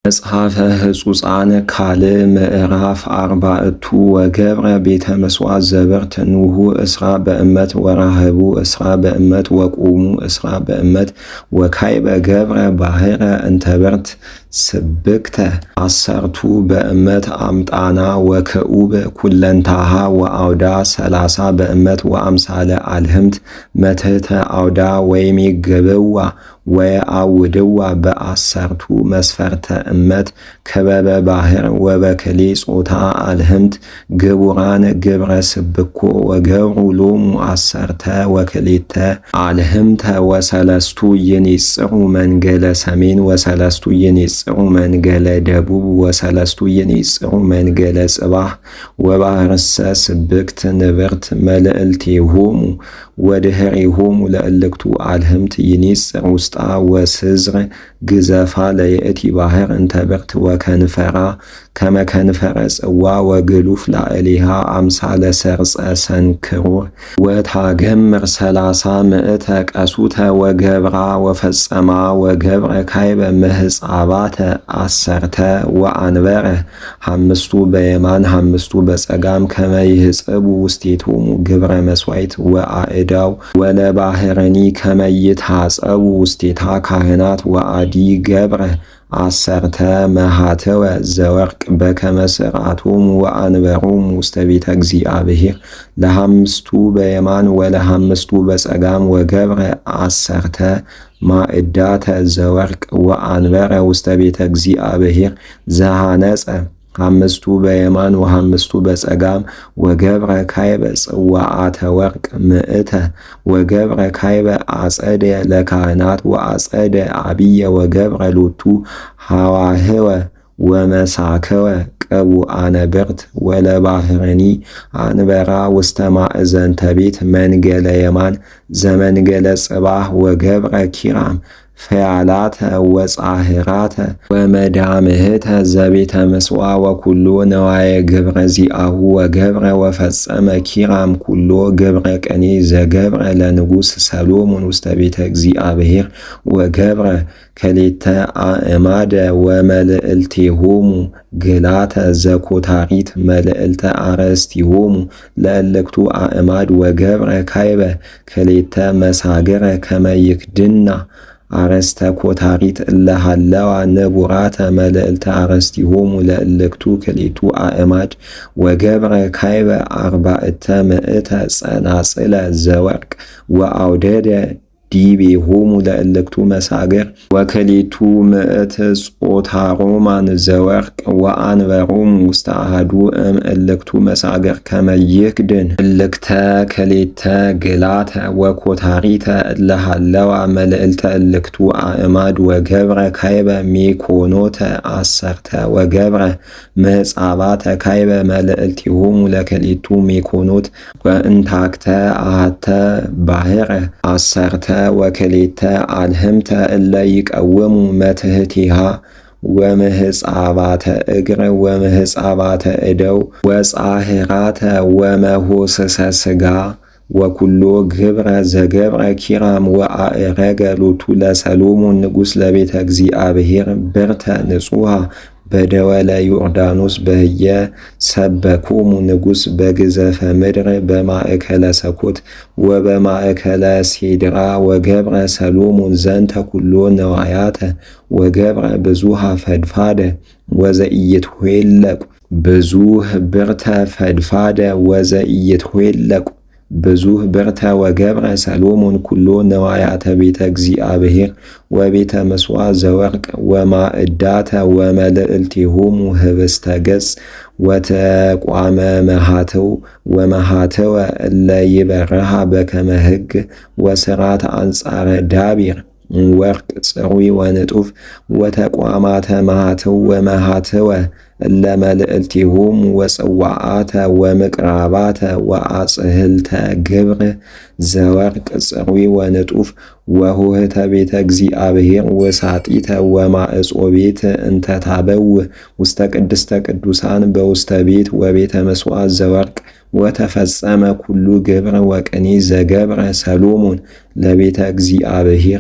መጽሐፈ ሕጹጻን ካልዕ ምዕራፍ 40 ወገብረ ቤተ መስዋዕ ዘብርት ኑሁ እስራ በእመት ወራህቡ እስራ በእመት ወቁሙ እስራ በእመት ወካዕበ ገብረ ባሕረ እንተብርት ስብክተ አሰርቱ በእመት አምጣና ወክዑብ ኩለንታሃ ወአውዳ 30 በእመት ወአምሳለ አልህምት መትሕተ አውዳ ወይሜገብዋ ወየአውድዋ በአሰርቱ መስፈርተ እመት ከበበ ባሕር ወበክሌ ጾታ አልህምት ግቡራን ግብረ ስብኮ ወገብሩ ሎሙ አሰርተ ወክሌተ አልህምተ ወሰለስቱ ይኔጽሩ መንገለ ሰሜን ወሰለስቱ ይኔጽሩ መንገለ ደቡብ ወሰለስቱ ይኔጽሩ መንገለ ጽባህ ወባሕርሰ ስብክት ንብርት መልዕልቲሆሙ ወድኅሬሆሙ ለእልክቱ አልህምት ይኔጽር ውስጣ ወስዝር ግዘፋ ለየእቲ ባሕር እንተብርት ወከንፈራ ከመከንፈረ ጽዋ ወግሉፍ ላዕሌሃ አምሳለ ሰርጸ ሰንክሩር ወታገምር 30 ምዕተ ቀሱተ ወገብራ ወፈጸማ ወገብረ ካዕበ ምህጻባተ አሰርተ ወአንበረ 5 በየማን 5 በጸጋም ከመ ይሕጽቡ ውስቴቶሙ ግብረ መሥዋዕት ወአእዳው ወለባሕርኒ ከመ ይትሐጸቡ ውስቴታ ካህናት ወአዲ ገብረ አሰርተ መሃተወ ዘወርቅ በከመ ሥርዓቶሙ ወአንበሮሙ ውስተ ቤተ እግዚአብሔር ለሐምስቱ በየማን ወለሐምስቱ በጸጋም ወገብረ አሰርተ ማዕዳተ ዘወርቅ ወአንበረ ውስተ ቤተ እግዚአብሔር ዘሐነጸ 5 በየማን ወ5 በጸጋም ወገብረ ካዕበ ጽዋዓተ ወርቅ ምዕተ ወገብረ ካዕበ አጸደ ለካህናት ወአጸደ አብየ ወገብረ ሎቱ ሐዋህወ ወመሳከወ ቅቡአነ ብርት ወለባሕርኒ አንበራ ውስተ ማእዘንተ ቤት መንገለ የማን ዘመንገለ ጽባህ ወገብረ ኪራም ፈያላተ ወጻህራተ ወመዳምህተ ዘቤተ መስዋዕ ወኩሎ ነዋየ ግብረ ዚአሁ ወገብረ ወፈጸመ ኪራም ኩሎ ግብረ ቀኔ ዘገብረ ለንጉሥ ሰሎሞን ውስተ ቤተ እግዚአብሔር ወገብረ ከሌተ አእማደ ወመልዕልቲሆሙ ግላተ ዘኮታሪት መልዕልተ አርእስቲሆሙ ለእልክቱ አእማድ ወገብረ ካዕበ ከሌተ መሳግረ ከመ ይክድና አረስተ ኮታሪት እለሃለዋ ንቡራተ መልዕልተ አርእስቲሆሙ ለእልክቱ ክሌቱ አእማድ ወገብረ ካዕበ 40 ምዕተ ጸናጽለ ዘወርቅ ወአውደደ ዲቤሆሙ ለእልክቱ መሳግር ወክሌቱ ምዕት ጾታ ሮማን ዘወርቅ ወአንበሮሙ ውስተ አሐዱ እልክቱ መሳግር ከመ ይክድን እልክተ ክሌተ ግላተ ወኮታሪተ እለሃለዋ መልዕልተ እልክቱ አእማድ ወገብረ ካዕበ ሜኮኖተ አሰርተ ወገብረ ምህጻባተ ካዕበ መልዕልቲሆሙ ለክሌቱ ሜኮኖት ወእንታክተ አሐተ ባሕረ አሰርተ ወክሌተ አልህምተ እለ ይቀወሙ መትሕቲሃ ወምህጻባተ እግር ወምህጻባተ እደው ወጻህራተ ወመሆስሰ ሥጋ ወኩሎ ግብረ ዘገብረ ኪራም ወአእረገ ሎቱ ለሰሎሞን ንጉሥ ለቤተ እግዚአብሔር ብርተ ንጹሐ በደወለ ዮርዳኖስ በህየ ሰበኮሙ ንጉሥ በግዘፈ ምድር በማእከለ ሰኮት ወበማእከለ ሴድራ ወገብረ ሰሎሞን ዘንተ ኩሎ ነዋያተ ወገብረ ብዙሃ ፈድፋደ ወዘኢይትኄለቁ ብዙህ ብርተ ፈድፋደ ወዘኢይትኄለቁ ብዙህ ብርተ ወገብረ ሰሎሞን ኩሎ ነዋያተ ቤተ እግዚአብሔር ወቤተ መስዋዕ ዘወርቅ ወማዕዳተ ወመልዕልቲሆሙ ህብስተ ገጽ ወተቋመ መሃተው ወመሃተወ እለ ይበርሃ በከመ ሕግ ወሥርዓት አንጻረ ዳቢር ወርቅ ጽሩይ ወንጡፍ ወተቋማተ መሃተው ወመሃተወ እለ መልዕልቲሆሙ ወጽዋዓተ ወምቅራባተ ወአጽህልተ ግብር ዘወርቅ ጽሩይ ወንጡፍ ወሆህተ ቤተ እግዚአብሔር ወሳጢተ ወማዕጾ ቤት እንተታበው ውስተ ቅድስተ ቅዱሳን በውስተ ቤት ወቤተ መስዋዕ ዘወርቅ ወተፈጸመ ኩሉ ግብር ወቅኔ ዘገብረ ሰሎሞን ለቤተ እግዚአብሔር